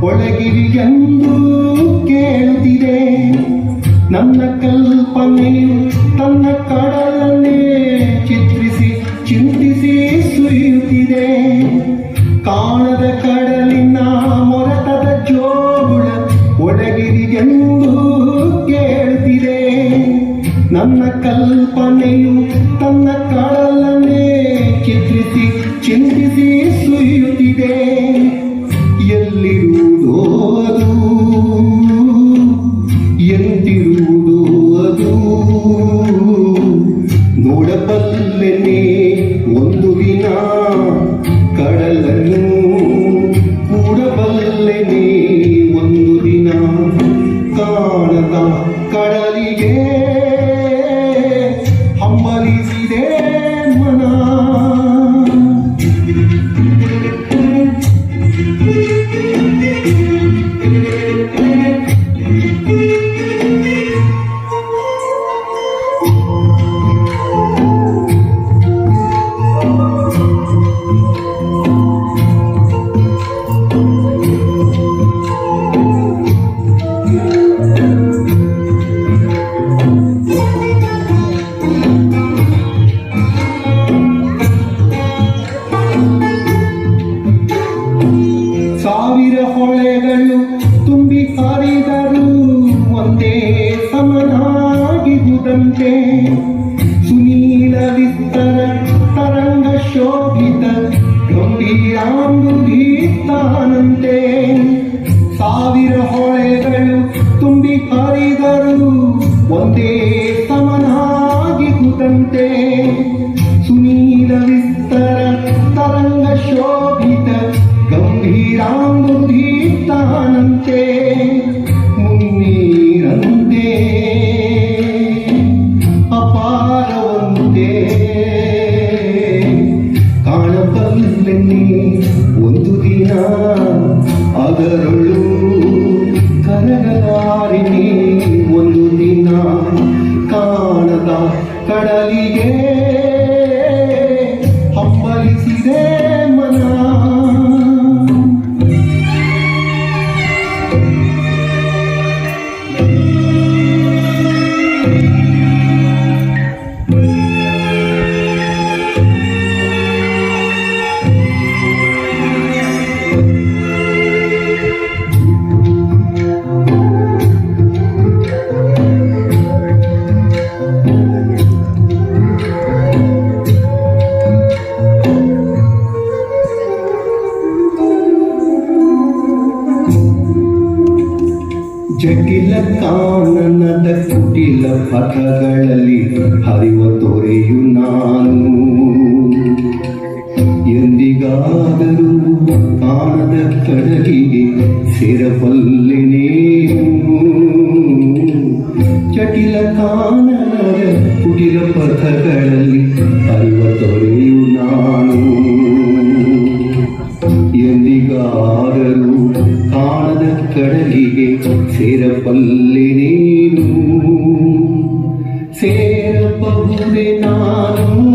ಒಳಗಿರಿಗೆಂದು ಕೇಳುತ್ತಿದೆ. ನನ್ನ ಕಲ್ಪನೆಯು ತನ್ನ ಕಡಲನ್ನೇ ಚಿತ್ರಿಸಿ ಚಿಂತಿಸಿ ಸುರಿಯುತ್ತಿದೆ. ಕಾಣದ ಕಡಲಿನ ಮೊರಟದ ಜೋಗುಳ ಒಳಗಿರಿಗೆಂದು ಕೇಳುತ್ತಿದೆ. ನನ್ನ ಕಲ್ಪನೆಯು ತನ್ನ ಕಡಲನ್ನೇ ಚಿತ್ರಿಸಿ ಚಿಂತಿಸಿ ಸುರಿಯುತ್ತಿದೆ. ಎಲ್ಲಿರುವುದೋ ಅದು, ಎಂತಿರುವುದೋ ಅದು, ನೋಡಬಲ್ಲೆನೆ ಒಂದು ದಿನ ಕಡಲನ್ನು, ಕೂಡಬಲ್ಲೆನೆ ಒಂದು ದಿನ ಕಾಣದ ಕಡಲಿಗೆ ಹಮ್ಮಲಿಸಿದೆ ಮನ. ಸಾವಿರ ಹೊಳೆಗಳು ತುಂಬಿ ಹರಿದರು ಒಂದೇ ಸಮನಾಗಿರುವುದಂತೆ. ಸುನೀಲ ವಿಸ್ತರ ತರಂಗ ಶೋಭಿತ ಗಂಭೀರಾಂಬುಧೀತಾನಂತೆ. ಸಾವಿರ ಹೊಳೆಗಳು ತುಂಬಿ ಹರಿದರು ಒಂದೇ ಸಮನಾಗಿರುವುದಂತೆ. ಸುನೀಲ ವಿಸ್ತರ ತರಂಗ ಶೋಭಿತ ಗಂಭೀರಾಂಬುಧೀತಾನಂತೆ. ಮುನ್ನೀರಂತೆ ಅಪಾರವಂತೆ ಕಾಣಬಲ್ಲೆನೆ ಒಂದು ದಿನ. ಅದರೊಳು ಕರಗಲಾರಿನಿ ಒಂದು ದಿನ. ಕಾಣದ ಕಡಲಿಗೆ ಹಮ್ಮಲಿಸಿದೆ ಮನ. ಜಟಿಲ ಕಾನನದ ಕುಟಿಲ ಪಥಗಳಲ್ಲಿ ಹರಿವ ತೊರೆಯು ನಾನು. ಎಂದಿಗಾದರೂ ಕಾಣದ ಕಡಲಿಗೆ ಸೇರಬಲ್ಲೆನೇನು. ಜಟಿಲ ಕಾನನದ ಕುಟಿಲ ಪಥಗಳಲ್ಲಿ ಹರಿವ ತೊರೆಯು ನಾನು. ಎಂದಿಗಾದರೂ ಕಾಣದ ಕಡಲಿಗೆ ಸೇರಬಲ್ಲೆನೇನು. ಸೇರಬಹುದೇ ನಾನು